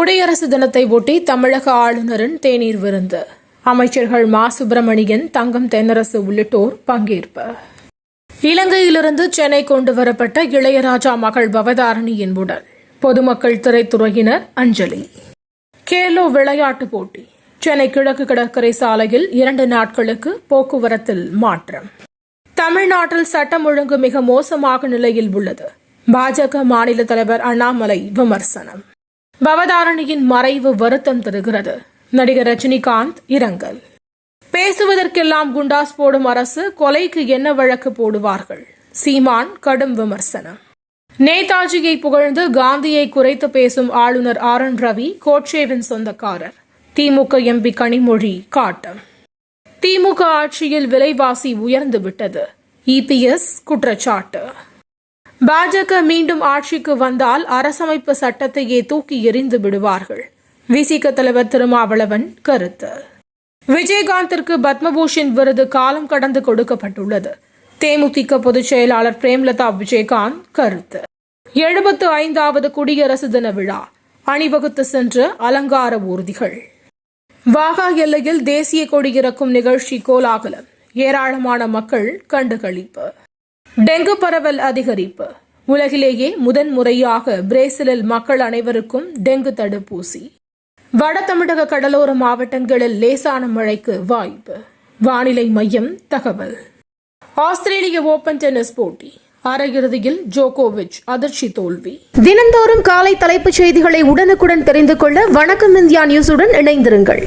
குடியரசு தினத்தை ஒட்டி தமிழக ஆளுநரின் தேநீர் விருந்து. அமைச்சர்கள் மா. சுப்பிரமணியன், தங்கம் தென்னரசு உள்ளிட்டோர் பங்கேற்பு. இலங்கையிலிருந்து சென்னை கொண்டுவரப்பட்ட இளையராஜா மகள் பவதாரணியின் உடல். பொதுமக்கள், திரைத்துறையினர் அஞ்சலி. கேலோ விளையாட்டுப் போட்டி. சென்னை கிழக்கு கடற்கரை சாலையில் 2 நாட்களுக்கு போக்குவரத்தில் மாற்றம். தமிழ்நாட்டில் சட்டம் ஒழுங்கு மிக மோசமாக நிலையில் உள்ளது. பாஜக மாநில தலைவர் அண்ணாமலை விமர்சனம். பவதாரணியின் மறைவு வருத்தம் தருகிறது. நடிகர் ரஜினிகாந்த் இரங்கல். பேசுவதற்கெல்லாம் குண்டாஸ் போடும் அரசு, கொலைக்கு என்ன வழக்கு போடுவார்கள்? சீமான் கடும் விமர்சனம். நேதாஜியை புகழ்ந்து காந்தியை குறைத்து பேசும் ஆளுநர் ஆர்.என். ரவி கோட்சேவின் சொந்தக்காரர். திமுக எம்பி கனிமொழி காட்டம். திமுக ஆட்சியில் விலைவாசி உயர்ந்துவிட்டது. இபிஎஸ் குற்றச்சாட்டு. பாஜக மீண்டும் ஆட்சிக்கு வந்தால் அரசமைப்பு சட்டத்தையே தூக்கி எறிந்து விடுவார்கள். விசிக தலைவர் திருமாவளவன் கருத்து. விஜயகாந்திற்கு பத்மபூஷன் விருது காலம் கடந்து கொடுக்கப்பட்டுள்ளது. தேமுதிக பொதுச் செயலாளர் பிரேமலதா விஜயகாந்த் கருத்து. 75வது குடியரசு தின விழா. அணிவகுத்து சென்ற அலங்கார ஊர்திகள். வாகா எல்லையில் தேசிய கொடி இறக்கும் நிகழ்ச்சி கோலாகலம். ஏராளமான மக்கள் கண்டுகளிப்பு. டெங்கு பரவல் அதிகரிப்பு. உலகிலேயே முதன்முறையாக பிரேசிலில் மக்கள் அனைவருக்கும் டெங்கு தடுப்பூசி. வட தமிழக கடலோர மாவட்டங்களில் லேசான மழைக்கு வாய்ப்பு. வானிலை மையம் தகவல். ஆஸ்திரேலிய ஓபன் டென்னிஸ் போட்டி. அரையிறுதியில் ஜோகோவிச் அதிர்ச்சி தோல்வி. தினந்தோறும் காலை தலைப்புச் செய்திகளை உடனுக்குடன் தெரிந்து கொள்ள வணக்கம் இந்தியா நியூஸுடன் இணைந்திருங்கள்.